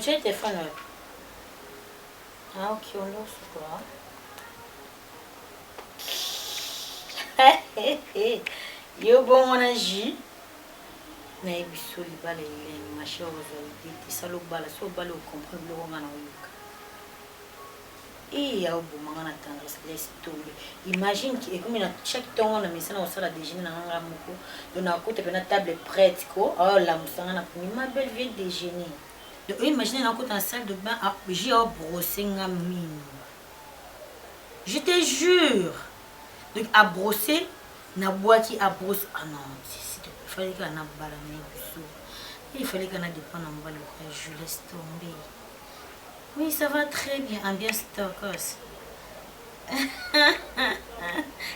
tu as téléphone. Ah, ok, on l'a quoi. Yo, bon, on a J. Mais il faut les balles, les machins, les salauds balles, so balles, comprendre le roman. Et il y a un bon moment à attendre, laisse tomber. Imagine que, comme chaque temps, on a mis ça dans la salle à déjeuner, on a un côté de la table prête, quoi. Oh, là, ma belle vient déjeuner. Donc, imaginez dans la salle de bain, j'ai brossé ma mine. Je te jure. Donc, à brosser, na boîte à brosser. Ah non, il fallait qu'on a balané. Il fallait qu'on a des pannes en bas, je laisse tomber. Oui, ça va très bien. Ambiance Tokos.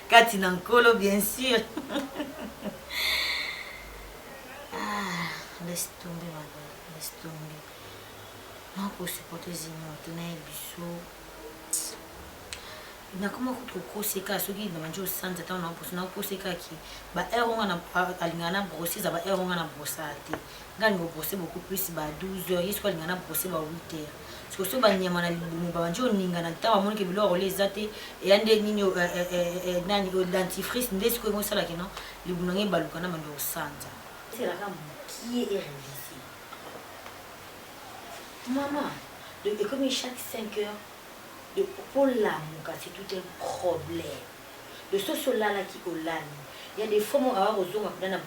Katina Nkolo, bien sûr. Ah, laisse tomber, ma belle. Laisse tomber. Non, pour supporter Zimmer, tenez, bisous. Il y a comment on se casse, ceux qui demandent au centre, on a posé, on a posé qui, bah, on a brossé, ça va, on a brossé à thé. Quand on brossé beaucoup plus, bah, 12 heures, il soit on a brossé, bah, 8 heures. Parce que ce bani, on a on a un temps, on a que les athées, et un des nino, dentifrice, des ce que vous savez, non, les boulonnais, bah, on a au centre. C'est la femme qui est révisée. Maman, et comme chaque 5 heures, pour l'amour, c'est tout un problème. Le social là qui est au lani. Il y a des fois, on va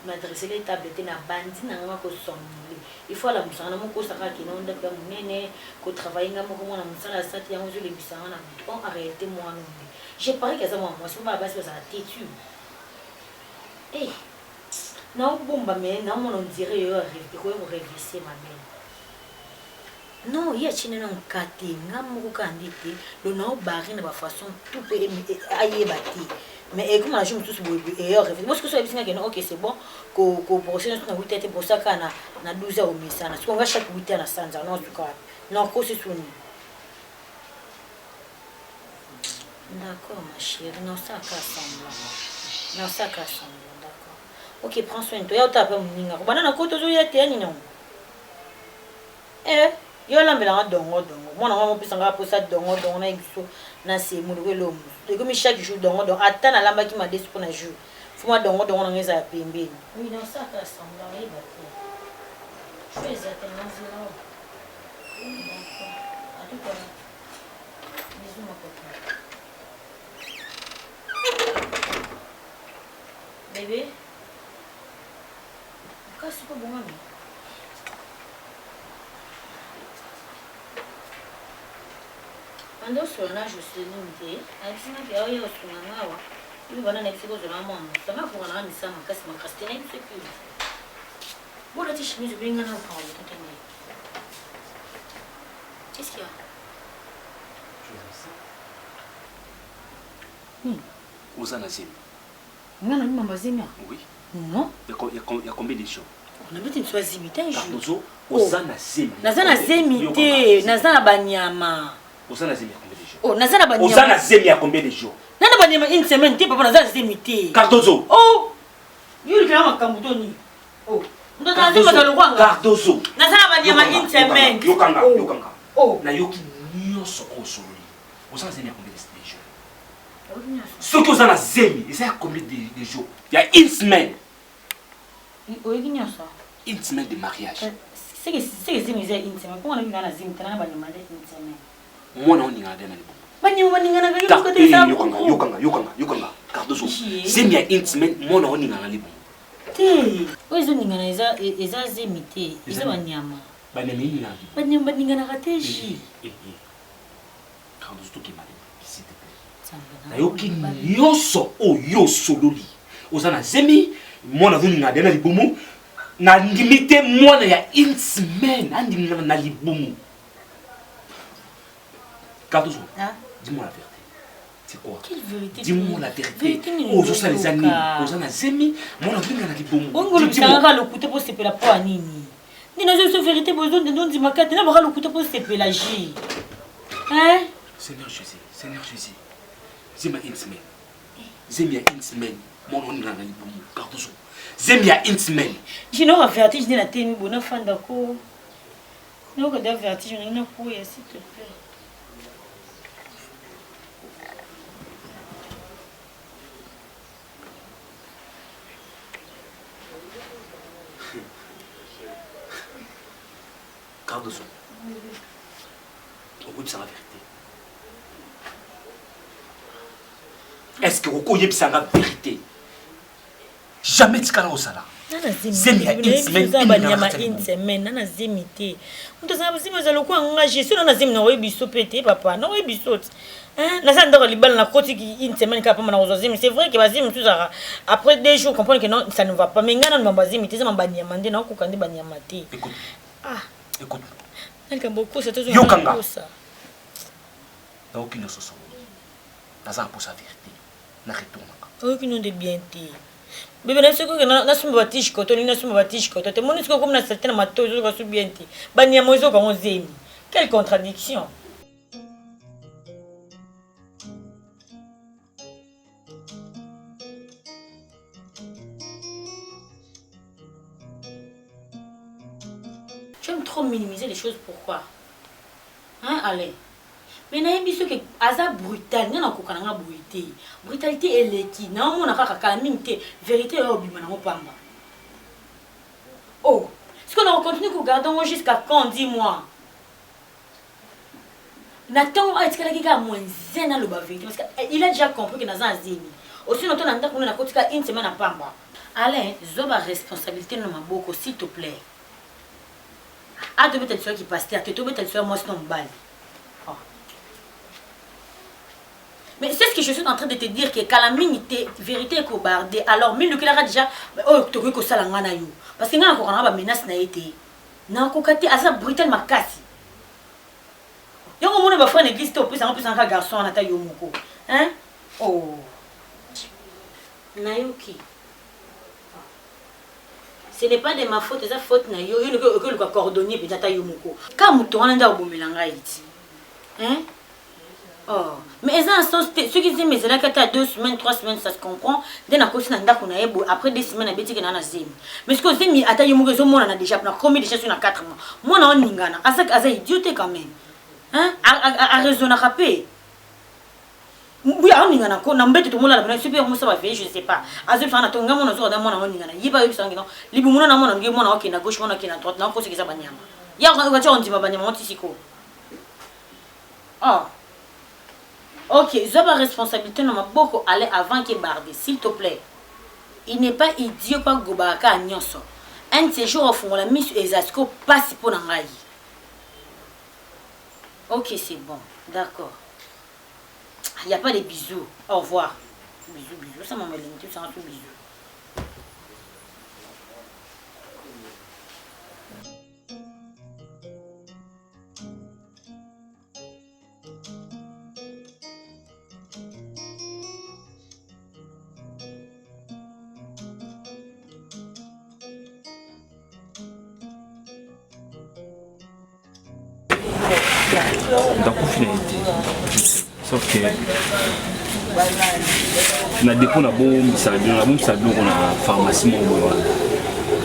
m'adresser les tablettes, on a bandi, on a somnolé. Il faut la moussa, on a mon costa qui n'ont pas mené, qu'on travaille, on a mon moussa, ça tient aux yeux, les bissans, on a arrêté moi. J'ai parlé que ça m'a moi, c'est pas parce que ça a têtu. Eh, non, bon, mais non, on dirait, il faut réviser ma mère. Non, il y a un kate, n'amour candidé, le nom barré de ma façon tout peut ailler bâti. Mais comme la chose et moi ce que ça veut dire ok c'est bon qu'on procède na 8 heures pour ça kana na 12 heures au misa na qu'on va chaque 8 heures na sanza non du cas non ko c'est soni. D'accord ma chérie, non ça ka semblant. Non ça ka semblant, d'accord. Ok, prends soin de toi. Ya tape muninga. Banana ko tozo ya teni non. Yo la mbela dongo mwana mwa mpisa nga posa dongo na ibiso na semu le lo de comme chaque jour dongo atana lamba ki ma desu pour na jour fuma dongo na ngeza ya pembeni oui non ça ka semblant et bateau fais exactement ça d'accord à tout à l'heure bisous ma copine bébé qu'est-ce que bon ami. Ando sona je suis limité. Aïsina qui a eu au Sunamawa. Il va dans les psychos de la maman. Ça m'a fait un ami, ça m'a cassé ma castine. C'est plus. Bon, la tige, je vais venir en parler. Qu'est-ce qu'il y a? Osana Zemi. Non, non, maman Zemi. Oui. Non. Il y a combien de gens? On a vu une soirée Zemi. Cardozo, Osana Zemi. Nazana Zemi, Nazana Banyama. Osana Zemi, combien de jours? Oh, Nazana Banyama. Osana Zemi, a combien de jours? Nana Banyama, une semaine, t'es pas Nazana Zemi. Cardozo. Oh, il y a un Kamboutoni. Oh, Cardozo. Nazana Banyama, une semaine. Yokanga. Oh, na yoki nyonso osoli. Osana Zemi, a combien de jours? Ce que Osana Zemi, c'est à combien de jours? Il y a une semaine. Une semaine de mariage. C'est que Zemi, c'est une semaine. Comment on a mis à Zemi, t'as pas demandé une semaine. Moi, on y a des Yokanga. Cardozo. Zemi a une semaine, moi, on y a des Té, oyo ningana eza Zemi te, eza banyama. Banyama ningana kateji. Cardozo to ki mali, s'il te plaît. Na yoki nyonso oyo sololi. Osana Zemi, moi na ninga dena libumu. Na limité moi na ya une semaine, andinga na libumu. Cardozo, dis-moi la vérité. C'est quoi? Quelle vérité? Dis-moi la vérité. Oh, je sais les amis. Osana Zemi, moi na ninga na libumu. On le tanga le couteau pour se péla pour anini. Ni na je vérité besoin de don di makate na baka le couteau pour se pélagie. Hein? Seigneur Jésus. Zemi a une semaine. Zemi a une semaine. Moi na ninga na libumu. Cardozo. Zemi a une semaine. Je n'ai pas fait attention à la télé, bon enfant d'accord. Non, que d'avertir, je n'ai pas s'il te plaît. Cardozo. Au bout de la vérité. Est-ce que vous connaissez la vérité? Jamais tu as ça. Zemi ya une semaine nana zemi te muto sana zemi za lokwa ngaje so nana zemi na webiso pete papa na webiso hein na ça ndoko libala na koti ki une semaine ka pamba na zemi c'est vrai que bazemi tout ça après 2 jours comprendre que non ça ne va pas mais ngana na bazemi te ça mabanya mande na ko kande banya mate écoute nka beaucoup c'est toujours yokanga ça donc il ne se sent na ça pour sa vérité na retourna aucune de bien te bébé na soko na sumba batish koto ni na sumba batish koto te moni siko comme na certaine mato zo ko subienti banya mozo ko zemi quelle contradiction. Tu aimes trop minimiser les choses, pourquoi? Hein, allez. Mais nayebi ce que aza brutal na kokana nga brutalité eleki na mona kaka kalamite vérité est obima na pamba. Oh, est-ce qu'on va continuer à garder jusqu'à quand, dis-moi? Nathan a été quelqu'un moins zen à le vérité parce qu'il a déjà compris que naza zemi. Aussi longtemps nanda kuna na kotika une semaine à pamba. Alain, zoba responsabilité na maboko s'il te plaît. A de mettre celui qui passe à te tomber tel soir moi sinon balle. Mais c'est ce que je suis en train de te dire que Calamine était vérité est cobardée. Alors, mais le qu'il a déjà oh tu que ça l'angana yo parce que ngana ko kana ba menace na été. Na ko kati asa brutal makasi. Yo mo na ba frère n'existe au plus en garçon na ta yo moko. Hein? Oh. Nayoki. Ce n'est pas de ma faute, c'est sa faute na yo. Yo ne que le cordonnier peut ta yo moko. Ka muto wana nda obomelanga iti. Hein? Oh, mais ceux qui disent mais c'est là que tu as 2 semaines, 3 semaines, ça se comprend. Après 2 semaines, on a dit que zemi. Mais ce que c'est mis à ta yomuke, on a déjà commis des choses sur 4 mois. Moi, on a ningana. Asa idioté quand même. Hein? À raisonner à rapper. Oui, on ningana. Quand on embête tout le monde là, super moussa va faire, je ne sais pas. Azul fana tonga mon ozo d'amon on ningana. Yiba yub sangino. Libu mona na mona ngemo na okina gauche mona okina droite. Na ko sekisa banyama. Ya on dit ma banyama on tisiko. Ah. Ok, j'ai ma responsabilité dans ma boko aller avant qu'il barde, s'il te plaît. Il n'est pas idiot pas gobaka à nyonso. Un de ces jours au fond la mise sur Ezasco passe pour n'engager. Ok, c'est bon, d'accord. Il n'y a pas de bisous. Au revoir. Bisous, ça m'a mêlé, ça m'a fait bisous. Dans la finalité. Sauf que na dépôt na bon salon on a pharmacie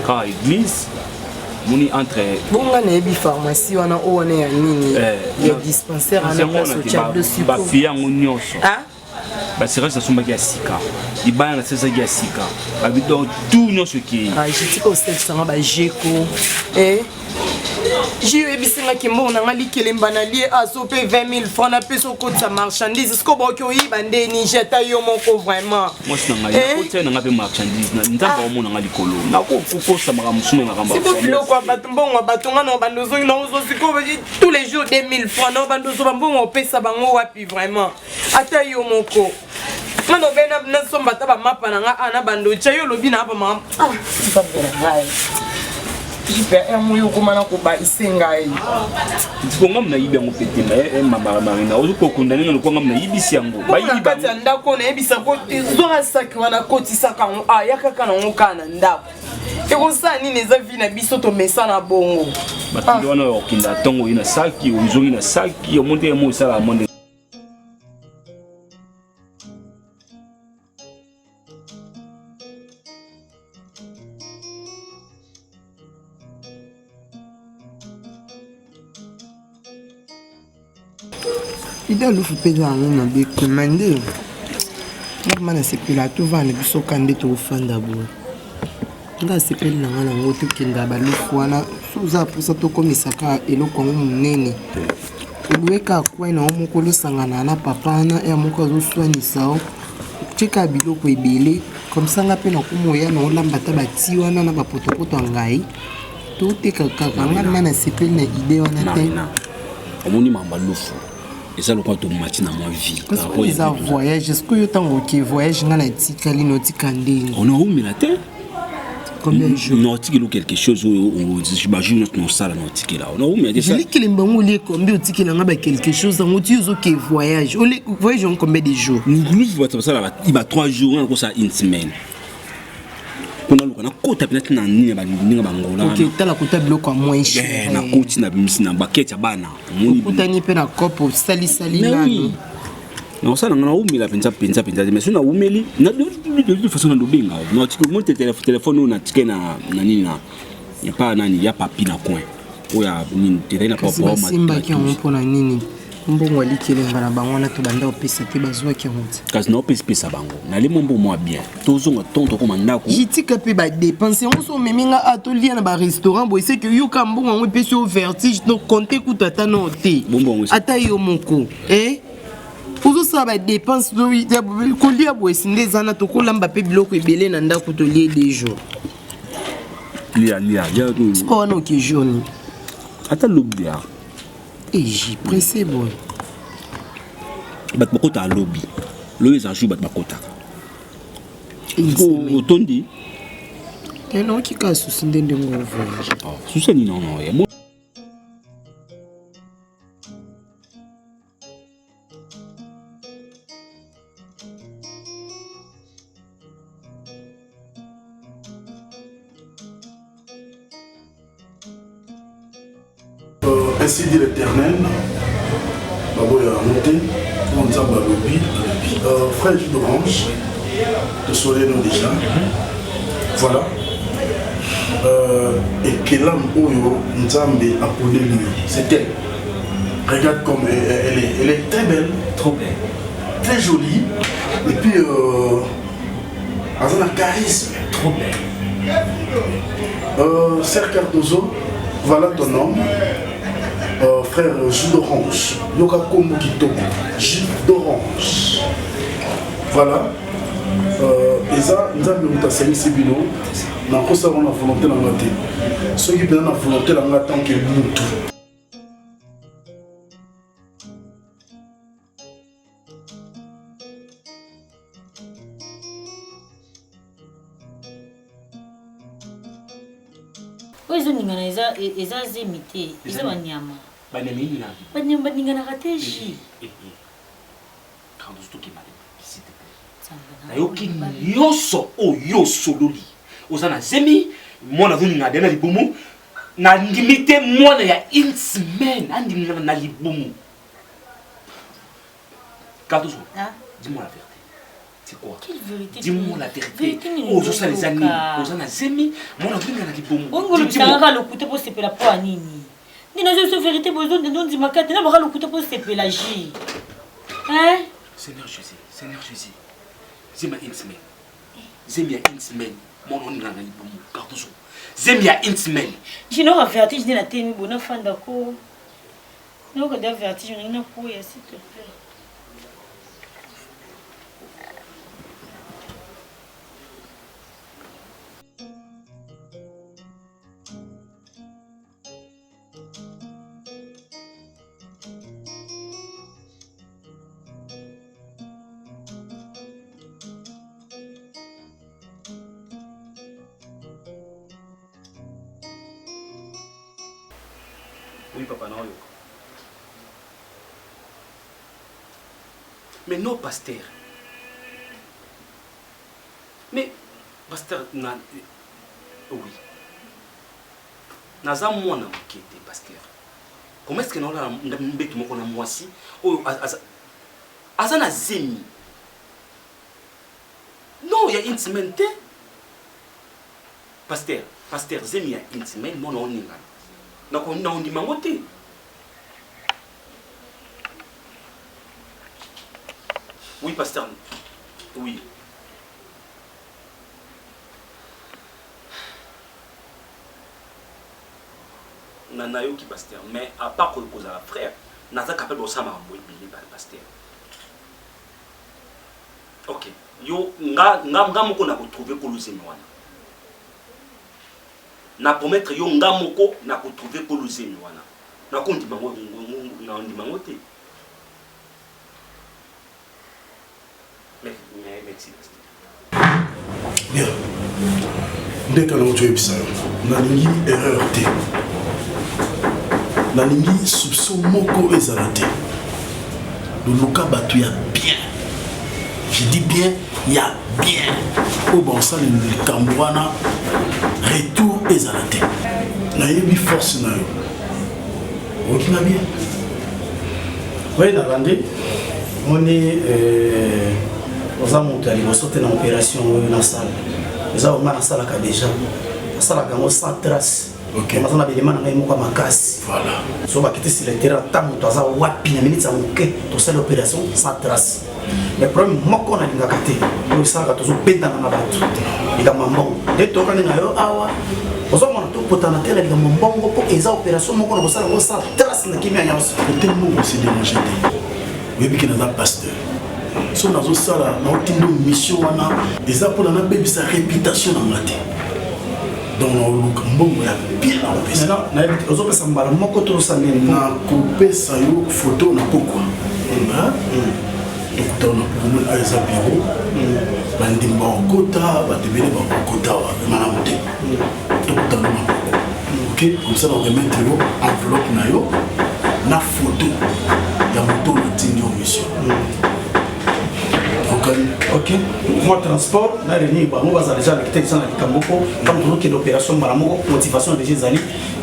quand église moni entre bonga na ebi pharmacie wana o wana ya nini ya dispensaire ana place au chef de sucre ba fia nyonso ah ba sera ça somba ya sika ibana na sesa ya sika ba bido tout nyonso ki ah jitiko sanga ba jeko j'ai eu bisinga kimbo na ngali kelemba na lie asope 20 000 francs na peso côté sa marchandise est-ce que boko yi bande ni jeta yo moko vraiment moi c'est ngali côté na ngape marchandise na nzamba o mona ngali kolo na ko fuko sa mara musume na kamba c'est bilo kwa batumbongo batunga na bandozo na ozo siko tous les jours 2000 francs na bandozo bambongo pesa bango wapi vraiment ata yo moko mano bena na somba ta ba mapa na nga ana bando chayo lobi na ba mam pas vrai Super, un moyen comment on peut isengai. Tu peux même naïbe en pété mais mama marina ozo ko condamner le ko ngam naïbi siango ba yi ba tanda ko na ebisa ko zora saki wana kotisa kan aya kaka na ngokana ndako. E ko sa ni neza vi na biso to mesa na bongo. Ba ndo wana okinda tongo ina saki ozongi na saki o monte mo sala monde. ida lufu peza ngo na be commande normal c'est que là tout va ne biso kande to fanda bo nga sepeli na ngana ngo to kenda ba lufu wana suza pusa to komisaka eloko ngo munene oluweka kwa na omoko losangana na papa na ya moko azoswanisa o tika biloko ebele comme ça nga pe na kumoya na olamba ta bati wana na bapotopoto ngai to teka kaka nga na sepeli na idée wana te omoni mamba lufu eza lokwa to mati na mwa vie parce que les voyage est-ce que yo tango ki voyage nga na tika lino tika ndenge on a oumela te combien de jours nautique ou quelque chose j'imagine notre salle nautique là on a oumela te je lis que les bango li combien nautique là nga quelque chose en tu zo ki voyage voyage en combien de jours nous va ça il va 3 jours on a ça une semaine on a lokana kota peut-être na nini ba ninga bangola OK tala kota biloko moins cher na koti na bimisi na baketi ya bana kutani pe na kopo sali nani non ça na umela penza mais suna umeli na de façon na lobinga no tiko monte téléphone na tike na nini na ya pa nani ya papi na coin oya nini tena na papa ma simba ki on pona nini mbongo alikele ngana bango na to banda opesa te bazwa ki honte kasi na opesa bango na le mombo moi bien tozonga tonto ko mandako jitika pe ba dépenser on so meminga atelier na ba restaurant boy c'est que yo ka mbongo ngo pesi au vertige donc compter kutata no te ata yo moko uzo sa ba dépense do ko lia boy sindezana to ko lamba pe biloko ebele na ndako to lie des jours lia ko no ki jaune ata lobia et j'y pressé boy bat makota a lobby loye za jou bat makota ko tondi non ki ka souci ndende ngo voyage souci ni non ya ainsi dit l'Éternel, frère jus d'orange, de soleil non déjà. Voilà. Et Kelam Oyo Nzambe appelé lui. C'est elle. Regarde comme elle est très belle. Trop belle. Très jolie. Et puis, elle a un charisme. Trop belle. Serre Cardozo, voilà ton nom. Frère jus d'orange, yoka kombo kitoko, jus d'orange. Voilà. Eza nzambe mutasali sibino na kosa na volonté na ngate. Ceux qui viennent na volonté na ngate tant que mutu. eza zemite eza banyama banemini na banyama baningana kateji quand tu m'a s'il te plaît nayoki nyonso oyo sololi oza na zemi mwana vuninga dena libumu na ndimite mwana ya une semaine andimina na libumu Cardozo dis-moi la vérité. C'est quoi? Quelle vérité? Dis-moi la vérité. Oh, je sais les années. Aux années zemi, mon avis n'a dit bon. On dit que le couteau pour se péla pour Anini. Ni na je vérité besoin de nous dire ma carte. Na bora le couteau pour se pélagie. Hein? Seigneur Jésus. Zemi une semaine. Zemi a une semaine. Mon nom n'a dit bon. Cardozo. Zemi a une semaine. Je n'aurai vertige de la tête bonne fin d'accord. Non, que d'avoir vertige, on n'a pas s'il te plaît. Oui, papa, non. Mais non, pasteur. Mais, pasteur, oui. Naza mwana mokete, pasteur. Comment est-ce que nous avons mbétu moko na mwasi? Oh, aza na zemi. Non, il y a une semaine. Pasteur, zemi il y a une semaine, moi non on on dit mangoté. Oui, pasteur. Oui. Nanayoki pasteur, mais à part que vous avez frère, naza capable de s'amarrer par le pasteur. Ok. Yo nga moko na retrouver Colosème wana. Na promettre yo nga moko na retrouver Colosème wana. Na kondi bango na ndi bango te. Merci. Bien. Dès que nous avons ça, nous avons erreur. Nous avons soupçon moko ezalate. Le loka batu ya bien. Je dis bien, il y a bien. Au bon ça, le Cambouana, retour ezalate. Nous avons force na yo. Ok, na bien. Oui, Navandé, on est aux amontées, on saute dans l'opération dans la salle. Nous avons dans la salle déjà. La salle a sans trace. Ok. On a des éléments dans la casse. Voilà. Si on va quitter sur le terrain, on va wapi na minute ça manqué pour cette opération sans trace. Le problème moko na linga kate. Pour ça ka tozo penta na batu. Ika mambongo. Dès to kana yo awa. Ozo mona to potana tela ika mambongo pour eza opération moko na bosala ko sans trace na kimia nyonso. Côté moko c'est dérangé. Oui, puis qu'il y a un pasteur. Si on a une mission, ils ont une réputation dans la tête. Donc, on a bien on a photo na pourquoi. Donc, on a un bureau, on a un quota, ok, comme ça, on remet enveloppe na photo. Il y a un moto de mission. Ok, moi transport, là les nids, nous allons déjà avec Texan avec Kamboko, comme nous qui l'opération Maramoko, motivation de Jézali,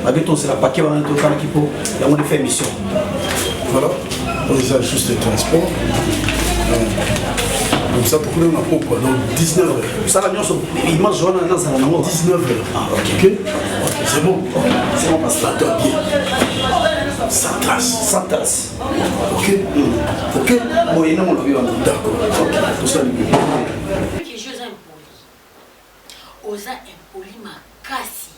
avec tout c'est la paquet on a tout qui pour la mode faire mission. Voilà, on les a juste le transport. Donc ça pour nous on a pourquoi donc 19h. Ça la nuit il mange journée dans un moment 19h. Ah ok. C'est bon. C'est bon parce que là bien. Sans trace. Ok. Ok. Bon, il y a mon avion. D'accord. Ok. Tout ça. Que je impoli. Osa impoli ma kasi.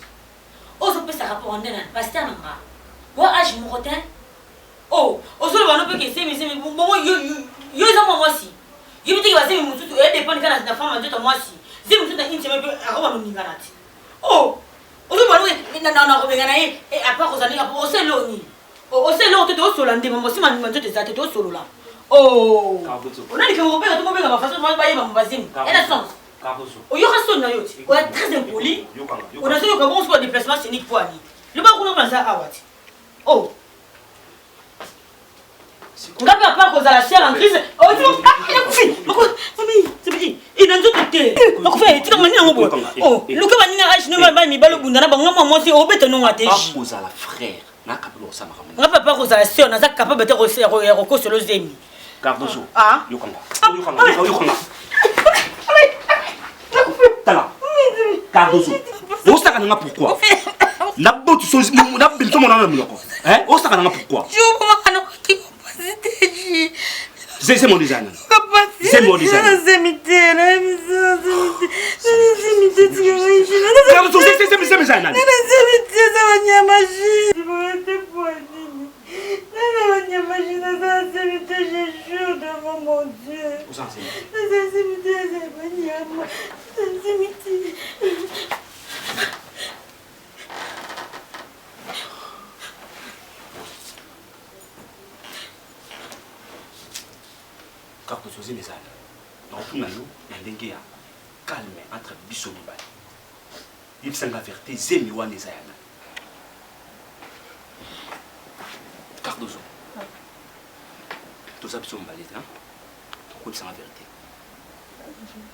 Oso peut ça rapport en dedans. Pasteur nanga. Wa âge mon rotin. Oh, oso le bano peut que c'est mais bon yo za moi si. Yo peut que va c'est mutu et dépend quand na femme de moi si. C'est mutu na intime peut aroma no minganati. Oh. Oso bano na robengana et à part osani à oso loni. Oh, c'est là où tu es au sol, on dit, mais si tu es au sol là. Oh, on a dit que mon père a tout ma façon de faire ma voisine. Elle a sens. Oh, il y aura son naïot. On est très impoli. On a dit que bon, soit déplacement scénique pour Annie. Le bas, on a pensé à Awati. Oh, on n'a pas cause à la chair en crise. Oh, il n'a pas été. Donc, fait, tu as manié en haut. Oh, le cas va n'y avoir pas mis balle au bout d'un abonnement, moi, c'est au bête non à tes cause à la frère. On n'a pas cause à la soeur, on a capable de recours sur le zémi. Cardozo. Ah, Cardozo. On s'en a pourquoi? La botte chose, la belle tout mon âme. Hein? On s'en a pourquoi? C'est mon design. C'est mon design. Quand vous osez mes ânes, dans tout le monde, il y a un calme entre Bissot et Bali. Il s'en va faire tes amis ou les ânes. Cardozo. Tout ça, Bissot et Bali, hein? Pourquoi il s'en va vérité?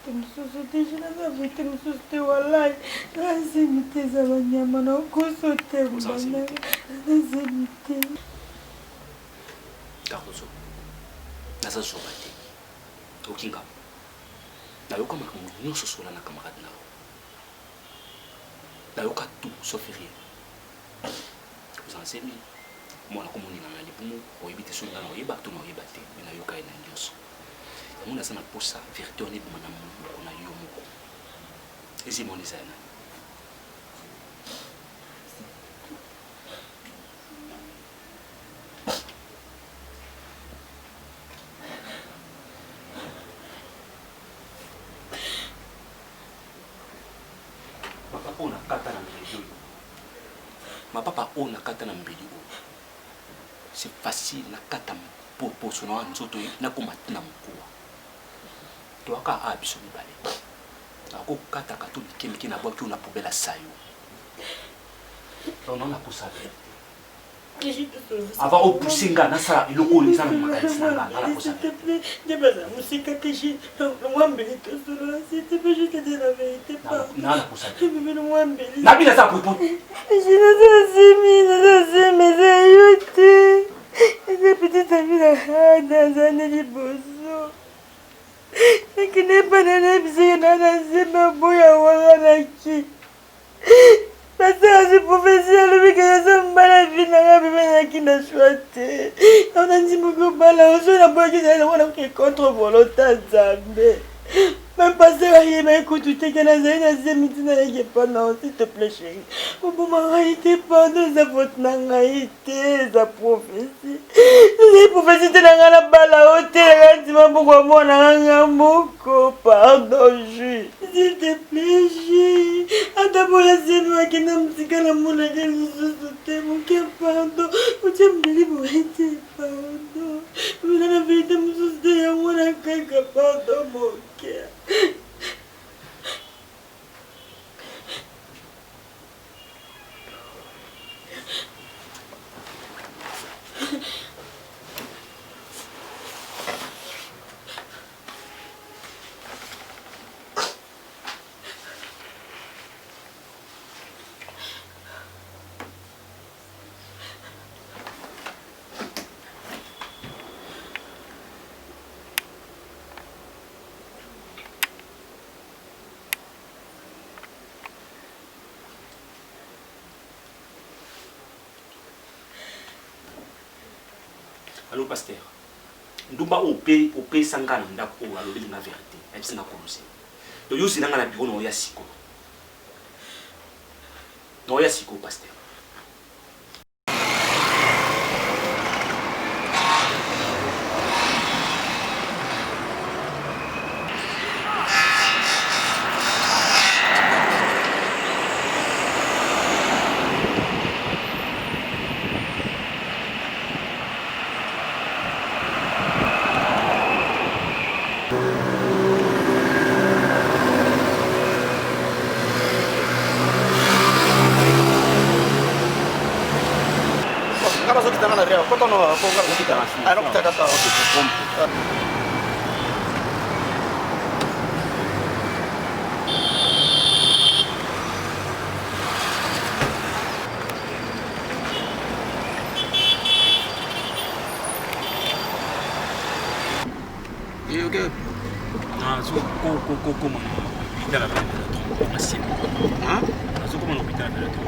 Je me suis dit, je n'avais pas sauté, voilà. Je me suis Cardozo. Naza sobate. Okinga. Nayoka makambo nyonso sola na camarade nao. Nayoka tout sauf rien. Vous en savez, moi na komoni na libumu oyebite so ngana oyeba to na oyeba te. Mais nayoka ina nyonso. On a ça pour ça, vérité, on est bon, on a eu au mot. Et c'est mon design. Ma papa on a kata na mbeli. C'est facile na kata pour son nzoto na komatna mkuwa. To aka abiso mibale. Ako kata katolike miki na boki una poubelle sayo. On a pour ça. Avant au poussinga na sala iloko lisa na makanisi na ngala pour ça. S'il te plaît, dis pas ça, musika keshi. Moi mbeli to solo, s'il te plaît, je te dis la vérité pas. Na pour ça. Mais moi mbeli. Na bila ça pour tout. Je ne sais mais ayute. Ces petites amies là, dans un éliboso. Et qui n'est pas dans les psy, dans un zéma bouya wala qui. Parce que je professionnel, lui, que je suis mal à vie, n'a qui n'a choisi. On a dit beaucoup mal, on a dit que c'est contre volonté Zambé. Même pas ça, il m'a écouté, tu t'es canadien, il a dit, il pas non, s'il te plaît, chérie. Bon, ma été, pardon, ça votre nangaïté, sa prophétie. Les prophéties de la bala, hôtel, tu m'as beaucoup mon nangamoko, pardon, Jules. S'il te plaît, Jules. Attends, c'est moi qui n'a pas dit la moule, je suis mon cœur, pardon. Vous me libérez, pardon. Vous n'avez pas de me soutenir, moi, pardon, mon cœur. Allô, pasteur. Ndumba OP sangana ndako alobi na vérité. Ebisi na kolose. To yusi nanga na biro no ya siko. No ya siko, pasteur.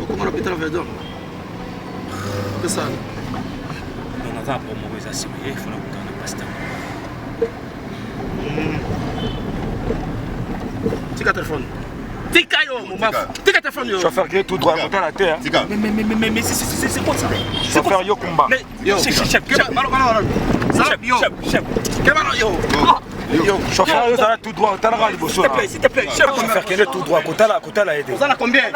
Comment l'hôpital Verdun? Que ça? On a pour mourir ça, il faut le pasteur. Tika téléphone. Tika yo, mon baf. Tika téléphone yo. Chauffeur qui est tout droit, côté à la terre. Mais c'est quoi ça? Chauffeur yo combat. Yo, chef. Yo, chauffeur yo, ça va tout droit, t'as la bosso. S'il te plaît, chef. Chauffeur qui est tout droit, côté à la aide. Vous en avez combien?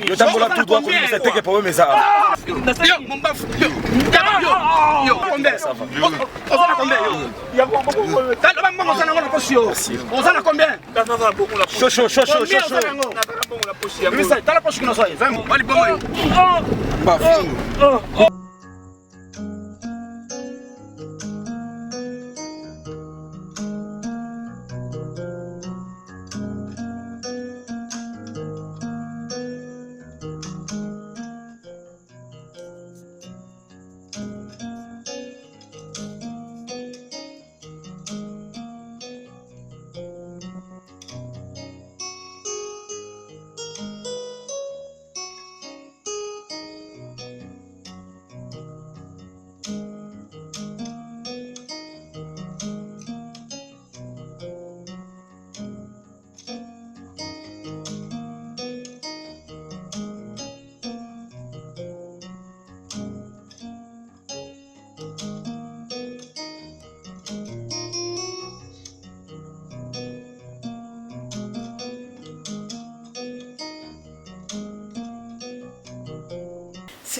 Yo, t'as tout droit, côté à c'était que pour eux, mais ça. Yo, mon baf. Yo, combien? Ça va. Vous en avez combien? Vous en avez combien? Chaud. Mais ça, t'as la poche qui nous soit. Allez, bon,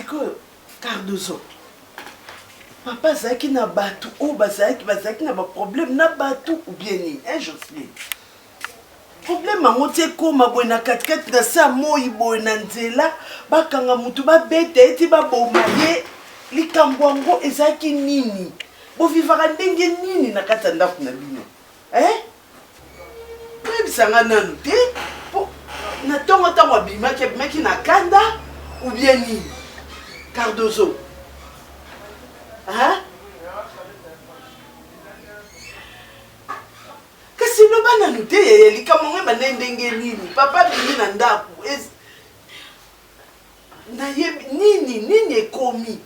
sikoyo Cardozo papa azalaki na bato oyo bazalaki na baproblème na bato ou bien nini Jocelyne problème yango ti ekóma boye na katikati na se ya moi boye na nzela bakanga motu babeta ye ti baboma ye likambo yango ezalaki nini bovivaka ndenge nini na kati ya ndako na bino oyebisanga nanu te na ntongo ntango abimaki na kanda ou bien nini Cardozo kasi loba nanu te yeye likambo ngo ebanda ndenge nini papa bimi na ndako nayebi nini ekomi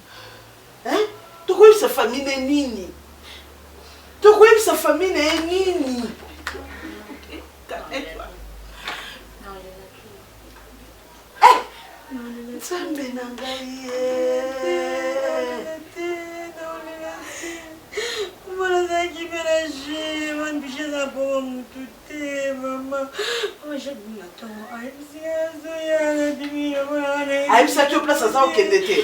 tokoyebisa famille na nini tokoyebisa famille na ye nini nzambe na ngai Molazaki ménager, mon biche na bon tout est maman. Moi j'ai dit attends, ayebisaki yo place aza okende te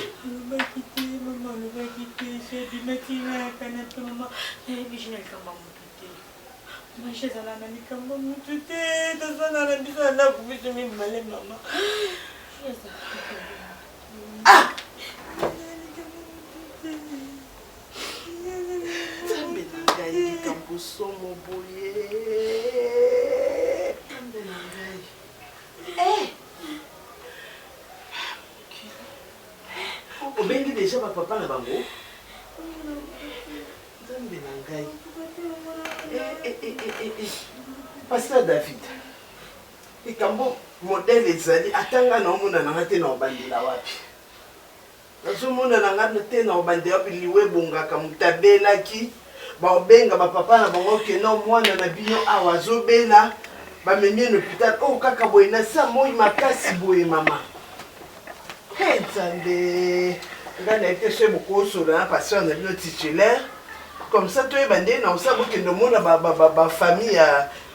nzambe na ngai likambo somo boye nzambe na ngai obengi deja bapapa na bango nzambe na ngai pasteur David likambo modele ezali atanga na omona nanga te na obandela wapi nazomona nanga te na obandela wapi liwe ebongaka moto abelaki baobenga bapapa na bango okenda mwana na bino awa azobela bamemi ye na hôpital oyo kaka boye na sa moi makasi boye mama nzambe nga na ete so bokosola na pasteur na bino titulaire comme ça toyeba nde na osa bokende omona bafamille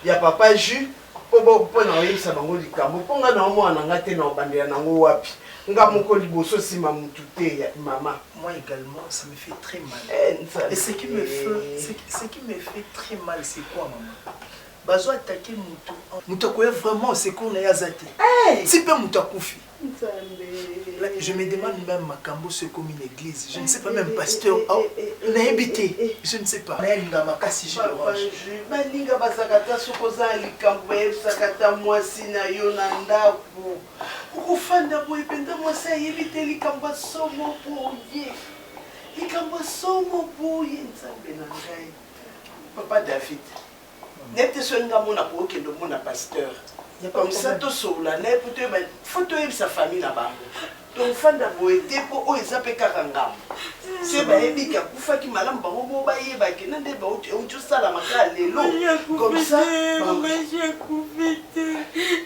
ya papa Jus mpo na oyebisa bango likambo mpo nga na omona nanga te na obandela nango wapi nga moko liboso nsima mutu te ya mama. Moi également, ça me fait très mal. Et ce qui me fait très mal, c'est quoi, maman? Bazo attaquer Moutou. Moutou a vraiment ce qu'on a yazate. Si peu Moutou a koufi. Je me demande même Makambo c'est comme une église. Je ne sais pas même pasteur. On a habité. Je ne sais pas. Balinga basakata sokoza likambo sakata mwasi na yo na ndaku. Ukufanda boye penda mwasi ayebite likambo somo boye. Likambo somo boye nzambe na ngai. Papa David. Nete songa mona ko kendo mona pasteur. Comme ça to sola ne puto ba photo et sa famille na bango. Donc fanda boete po o ezape kakangam. C'est ba ebika kufa ki malam bango bo ba yeba ke nande ba o tu sala makala lelo. Comme ça maman j'ai coupé.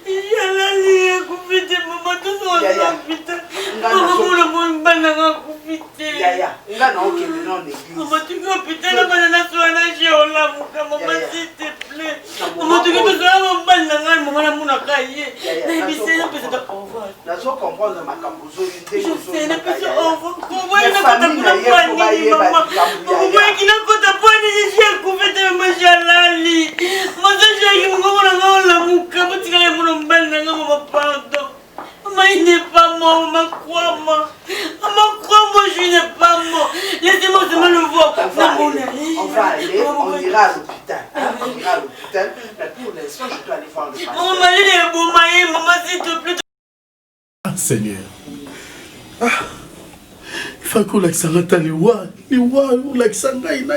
Il a la ligne coupé maman tout ça putain. Maman le monde banana coupé. Ya nga na ok non l'église. Maman tu go putain la banana soit na jeola maman s'il te plaît. Maman tu go ça banana maman la mona kaye. Na bisena peut-être au revoir. Na zo comprendre makambo zo je sais ne peut au revoir. Comment il n'a pas de poignée maman. Comment il n'a pas de poignée j'ai coupé de majalali. Moi j'ai eu mon la muka mais tu as mon banana maman pardon. Maman il n'est pas mort, maman crois-moi. Maman crois-moi, je n'ai pas mort. Laissez-moi seulement le voir. On va aller, on ira à l'hôpital. On ira à l'hôpital. Mais pour l'instant, je dois aller voir le pasteur. Maman, il est beau, maman, s'il te plaît. Ah, Seigneur. Ah, il faut que l'accent liwa, l'accent inaïeba.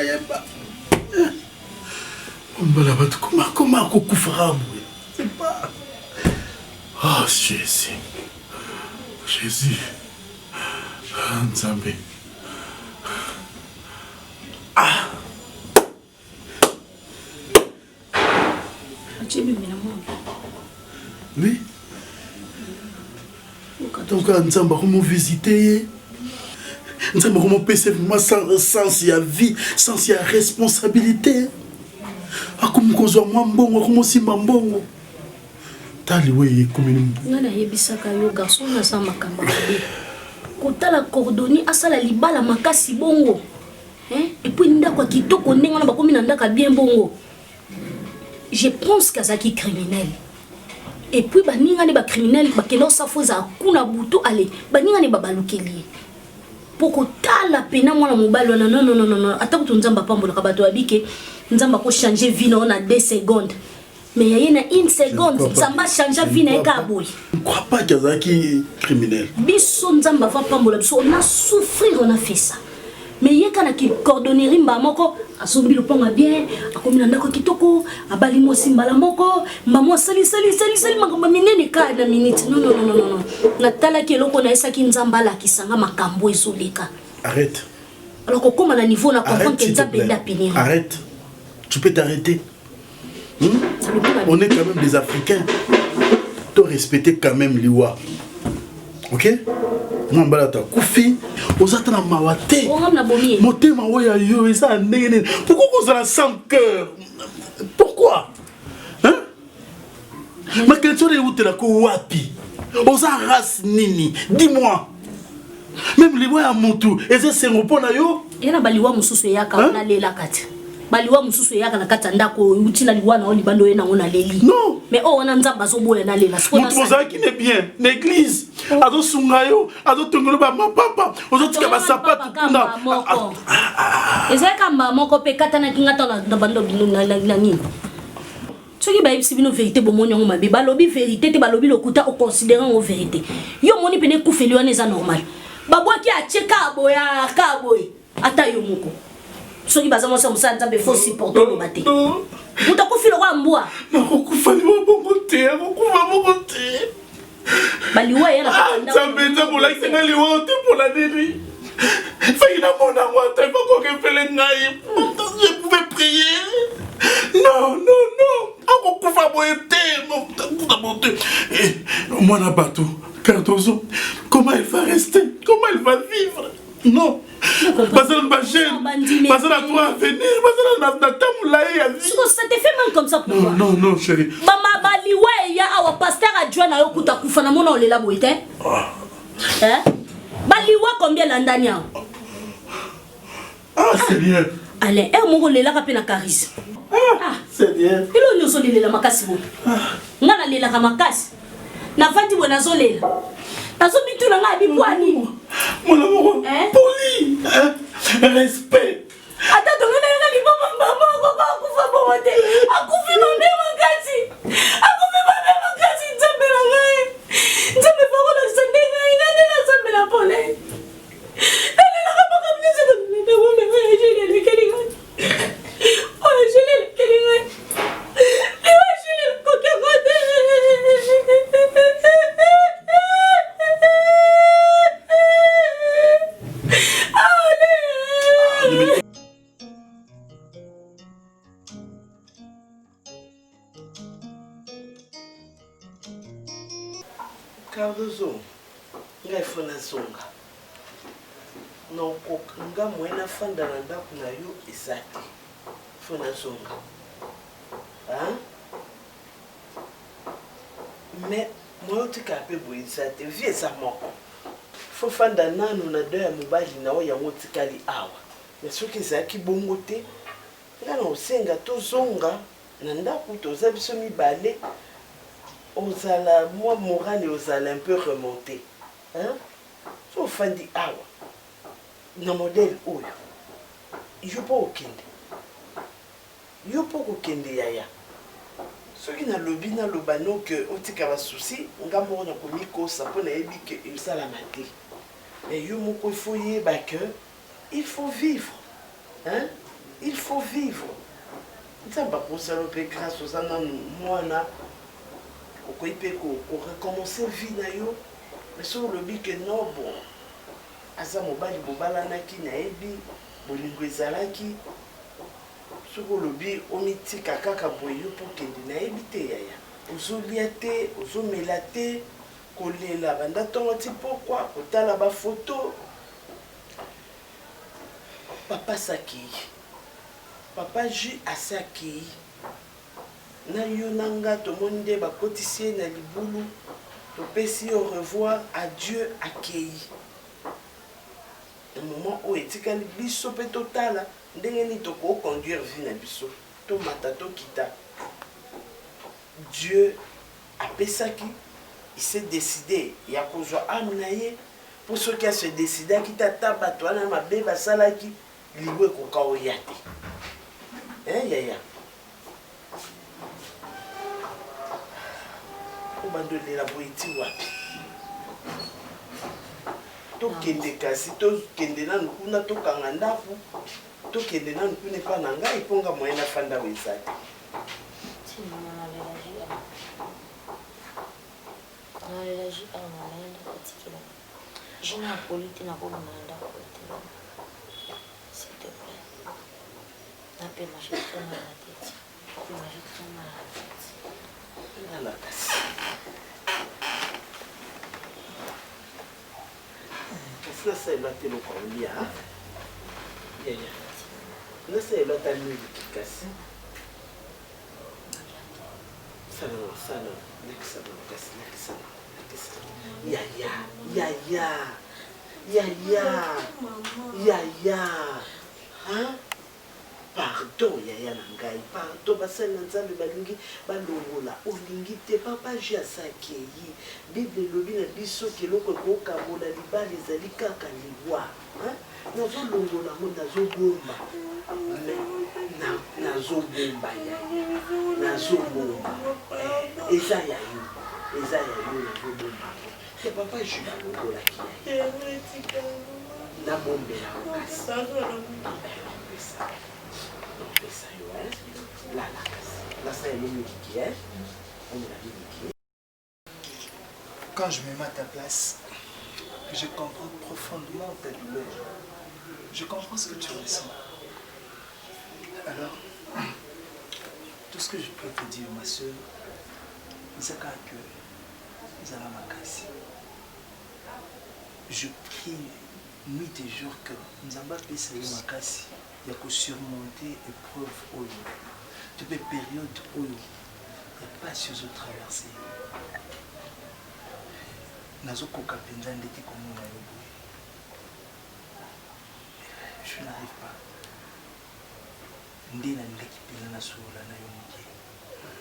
On va la battre. Comment on coufra? C'est pas. Oh, Jésus. Jésus. Nzambe. Ah. Oui. Donc, Nzambe, comment visiter? Nzambe, comment passer sans y a vie, sans y a responsabilité? Ah, comment qu'on moi mbongo, comment si mbongo? Nga na yebisaka yo garçon na sa makambo. kota la cordonnier asala libala makasi bongo. Hein? Et puis ndako kitoko ndenge na bakomi na ndaka bien bongo. Je pense qu'azaki criminel. Et puis baninga ne ba criminel bakeno safoza kuna butu ale baninga ne babalukeli. Poko tala pena mwana mobali wana non ata kutu nzamba pambola ka bato abike nzamba ko changer vie na 2 secondes. Mais il y a une seconde, ça m'a changé vie na kaboy. Je ne crois pas qu'azaki criminel. Biso nzamba va pambola biso on a souffrir on a fait ça. Mais il y a quand qui cordonnerie mba moko asombi le pont bien akomi na ndako kitoko abali mo simbala moko mba mo sali makambo minene ka na minute non natala ki eloko na esaki nzamba la kisanga makambo ezoleka. Arrête. Alors que comme à niveau na comprendre que ça peut d'appeler. Arrête. Tu peux t'arrêter. On est quand même des Africains. Tu dois respecter quand même l'Iwa. Ok? Non, balata kufi ozatana mawate motema oya yo esa ndene pourquoi vous avez sans cœur pourquoi hein ma question est où tu la ko wapi oza race nini dis-moi même les voix à montou et c'est repona yo yana baliwa mususu yaka na lela kati baliwa mususu yaka na kata ndako utina liwa na oli bando yena ngona leli non mais oh on nzamba zoboya na lela mutu oza qui n'est bien l'église azo sungayo azo tongolo ba mapapa ozo tika ba sapato kuna ezaka mba moko pe kata na kingata na bando bino na nini soki ba ibisi bino vérité bomoni ngo mabe balobi vérité te balobi lokuta o considérant o vérité yo moni pene kufeli wana eza normal babwaki acheka boya kaboy ata yo moko soki bazamo sa musanza be faut supporter le matin utakufila kwa mbwa nakufali wa bongo te akufa bongo te baliwa yana patanda sabeta bola isenga liwa te pola nini faina mona ngwata faut que fele ngai je pouvais prier non akufa boete akufa boete mwana bato Cardozo comment elle va rester comment elle va vivre non parce que ma chaîne parce que toi à venir parce que na tamulaye à vie ça te fait mal comme ça pourquoi non chérie mama baliwa ya awa pasteur adjoint na yo kuta kufa na mona olela boite hein baliwa combien la ndani ya Seigneur allez moko lela ka pe na charisme Seigneur ilo nyoso lela makasi bo ngana lela ka makasi na fandi bona zolela nazomituna nga bipwani mon amour poli respect ata tongana nga liboma mama ko kufa bomote akufi mame makasi nzambe na ngai nzambe fako na sande ngai nandela nzambe na pole nalela ka maka mnese ko nite wome oya jele likeli ngai oya jele likeli ngai oya jele koke kote Cardozo, ngai fona zonga. Non nga mwena fanda na ndako na yo esati. Fona zonga. Hein? Mais moi tika pe boisate vie sa moko. Fo fanda nanu na doya mobali na oya ngotikali awa. Mais soki zaki bongo te, nga na osenga to zonga na ndako toza biso mibale. Ozala, moi, moral et ozala un peu remonté. Hein? So, fandi awa. Na modèle oyo. Yo po okende. Yo po okende yaya. Soki na lobi na lobano que otika ba souci, nga mo na komiko sa po na yebi que usala maté. Mais yo moko faut yeba que il faut vivre. Hein? Il faut vivre. Nzamba pour ça le grâce aux ana mwana il peut recommencer vie na yo mais sur le but que non bon asa mobali bobala na ki na ebi bolingo ezalaki sur le but omitika kaka boyo pour kende na ebi te yaya ozolia te ozomela te kolela banda tongo ti pourquoi kotala ba photo papa saki papa ju asaki na yo nanga to monde ba kotisie na libulu to pesi au revoir adieu akei moment oyo etikali biso mpe totala ndenge nini tokoconduire vie na biso tomata tokita. Dieu apesaki, il s'est décidé ya kozwa âme na ye pour ceux qui a se décidé akita ata bato wana mabe basalaki libo ekoka oya te. Yaya obandolela boyeti wapi tokende kasi tokende nanu kuna tokanga ndaku tokende nanu kuna epa na ngai mponga moye nafanda oyo ezali. Je n'ai pas politique na ko manda ko te. S'il te plaît. N'appelle ma chérie dans la tête. Ma chérie dans la tête. Il a la casse. Qu'est-ce que c'est là que l'on parle là? Là c'est là ta nuit qui casse. Ça non, Yaya, hein? Pardon, Yaya Nangai, pardon, basali na nzambe balingi balongola olingi te papa jasaki yi Bible lobi na biso keloko kokabola libali ezali kaka liwa, hein? Nazolongola ngo nazobomba. Nazobomba Yaya, nazobomba. Eza yayo nazobomba. C'est papa je balongola ki Yaya. Na bombe la okasi. Quand je me mets à ta place, je comprends profondément ta douleur. Je comprends ce que tu ressens. Alors, tout ce que je peux te dire, ma soeur, c'est que Zala Makasi. Je prie nuit et jour que nous avons passé Makasi. Il y a que surmonter épreuve oyo. Tu peux période oyo. Il n'y a pas sur autre traversée. Nazo koka penza ndeti komo na yo boye. Je n'arrive pas. Ndena ndeki pena na sola na yo moke.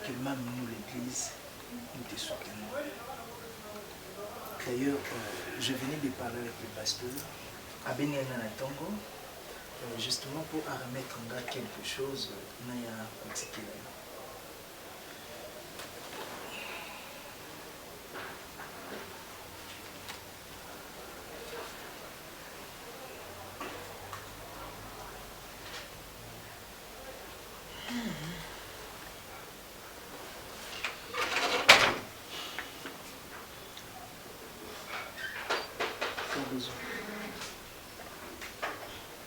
Que même nous l'église nous te soutenons. D'ailleurs, je venais de parler avec le pasteur à Benyana Tongo. Justement pour remettre en garde quelque chose, Naya Kotikila.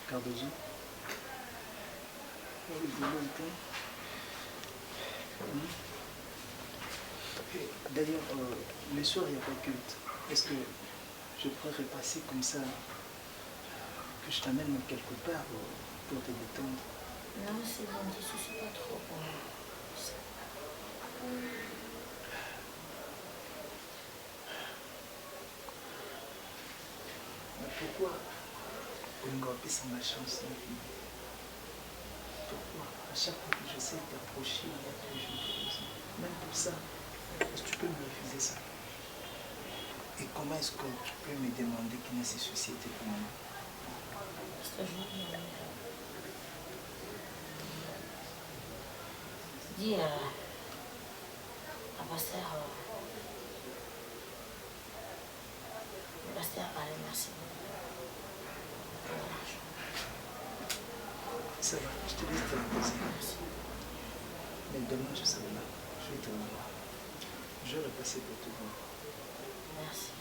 Cardozo. D'ailleurs, le soir, il n'y a pas de culte. Est-ce que je pourrais repasser comme ça, que je t'amène quelque part pour te détendre? Non, c'est bon, ne te soucie pas trop pour moi. Pourquoi on ne pas sans ma chance? Pourquoi à chaque fois que j'essaie de t'approcher, il y a toujours des raisons. Même pour ça, est-ce que tu peux me refuser ça? Et comment est-ce que tu peux me demander qu'il y a ces sociétés pour moi? Dis à pasteur allez, merci beaucoup. Ça va, je te laisse te reposer. Mais demain, je serai là. Je vais te revoir. Je vais repasser pour te voir. Merci.